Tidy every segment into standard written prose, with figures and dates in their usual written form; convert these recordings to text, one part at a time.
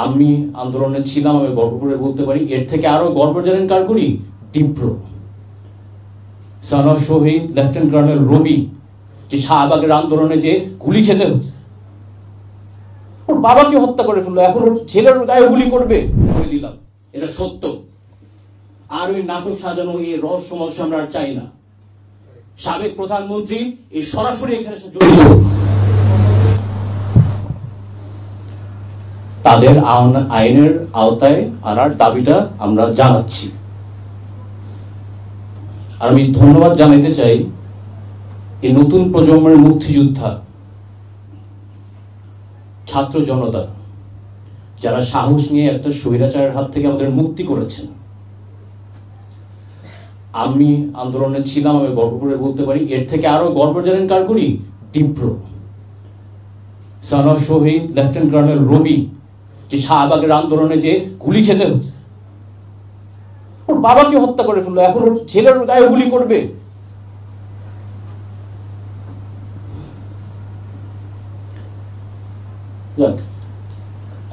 আমি আন্দোলনে ছিলাম, আমি গর্ব করে বলতে পারি। এর থেকে আরো গর্ব জানেন কার করি? তীব্র সন অফ শহীদ লেফটেন্যান্ট কর্নেল রবি, যে শাহবাগের আন্দোলনে যে গুলি খেতে হচ্ছে, ওর বাবাকে হত্যা করে ফেললো, এখন ওর ছেলের গায়ে গুলি করবে। বলে দিলাম এটা সত্য। আর ওই নাটক সাজানো, এই রহস্যময় আমরা আর চাই না। সাবেক প্রধানমন্ত্রী এই সরাসরি এখানে জড়িত, তাদের আইনের আওতায় আনার দাবিটা আমরা জানাচ্ছি। আর আমি ধন্যবাদ জানাতে চাই এই নতুন প্রজন্মের মুক্তিযোদ্ধা ছাত্র জনতা, যারা সাহস নিয়ে একটা স্বৈরাচারের হাত থেকে আমাদের মুক্তি করেছেন। আমি আন্দোলনে ছিলাম, আমি গর্ব করে বলতে পারি। এর থেকে আরো গর্ব জানেন কার করি? তীব্র সন অফ শহীদ লেফটেন্যান্ট কর্নেল রবি, যে শাহবাগের আন্দোলনে যে গুলি খেতে হচ্ছে, ওর বাবাকে হত্যা করে ফেললো, এখন ওর ছেলের গায়ে গুলি করবে।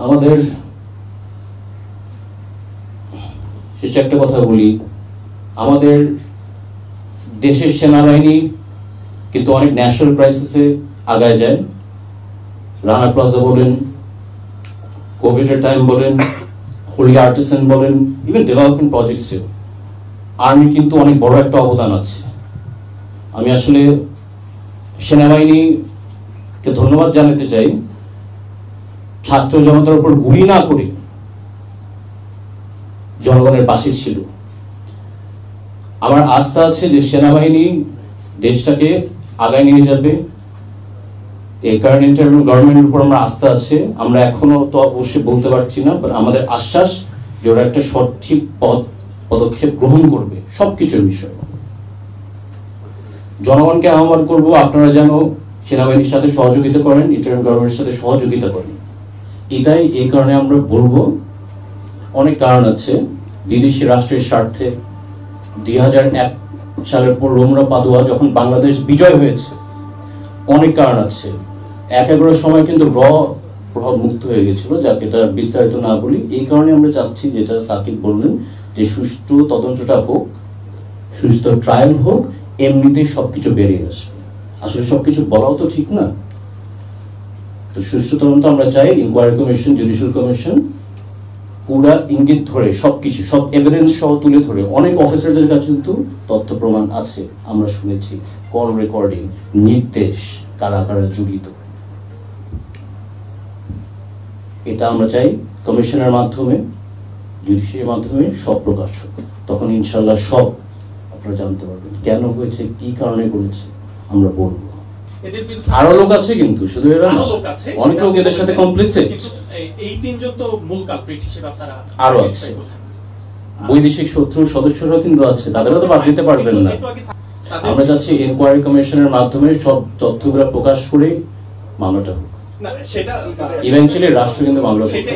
আমাদের শেষে একটা কথা বলি, আমাদের দেশের সেনাবাহিনী কিন্তু অনেক ন্যাশনাল ক্রাইসিসে আগায় যায়। রানা প্লাজা বলেন, কোভিডের টাইম বলেন, হোলি আর্টিসান বলেন, ইভেন ডেভেলপমেন্ট প্রজেক্টসেও আর্মি কিন্তু অনেক বড় একটা অবদান আছে। আমি আসলে সেনাবাহিনীকে ধন্যবাদ জানাতে চাই, ছাত্র জনতার উপর গুলি না করে জনগণের পাশে ছিল। আমার আস্থা আছে যে সেনাবাহিনী দেশটাকে আগায় নিয়ে যাবে। এই কারণে ইন্টারিম গভর্নমেন্টের উপর আমার আস্থা আছে। আমরা এখনো তো অবশ্যই বলতে পারছি না, বাট আমাদের আশ্বাস যে ওরা একটা সঠিক পদক্ষেপ গ্রহণ করবে সবকিছুর বিষয়ে। জনগণকে আহ্বান করব, আপনারা যেন সেনাবাহিনীর সাথে সহযোগিতা করেন, ইন্টারিম গভর্নমেন্টের সাথে সহযোগিতা করেন। এটাই এই কারণে আমরা বলবো। অনেক কারণ আছে, বিদেশি রাষ্ট্রের স্বার্থে 2001 সালের পর রোমরা পাদুয়া যখন বাংলাদেশ বিজয় হয়েছে, অনেক কারণ আছে। 11 সময় কিন্তু প্রভাব মুক্ত হয়ে গেছিল, যাকে এটা বিস্তারিত না বলি। এই কারণে আমরা চাচ্ছি, যেটা সাকিব বললেন, যে সুষ্ঠু তদন্তটা হোক, সুস্থ ট্রায়াল হোক, এমনিতেই সবকিছু বেরিয়ে আসবে। আসলে সবকিছু বলাও তো ঠিক না। তো সুষ্ঠু তদন্ত আমরা চাই, ইনকোয়ারি কমিশন, জুডিশিয়াল কমিশন পুরা ইঙ্গিত ধরে সবকিছু, সব এভিডেন্স সহ তুলে ধরে। অনেক অফিসারদের কাছে কিন্তু তথ্য প্রমাণ আছে, আমরা শুনেছি, কল রেকর্ডিং, নির্দেশ, কারা কারা জড়িত। এটা আমরা চাই কমিশনের মাধ্যমে, জুডিশিয়ারির মাধ্যমে সব প্রকাশ হোক। তখন ইনশাল্লাহ সব আপনারা জানতে পারবেন, কেন হয়েছে, কি কারণে করেছে, আমরা বলবো। আরো লোক আছে কিন্তু, শুধু এরা না, অনেক লোক এদের সাথে কমপ্লিসিট। এই তিনজন তো মূল কালপ্রিট হিসেবে আপনারা আরো আছে, বৈদেশিক শত্রুর সদস্যরা কিন্তু আছে, তাদেরও তো বাদ দিতে পারবেন না। আমরা চাচ্ছি ইনকোয়ারি কমিশনের মাধ্যমে সব তথ্যগুলো প্রকাশ করে মামলাটা হোক। না, সেটা ইভেন্চুয়ালি রাষ্ট্র কিন্তু মামলা করবে।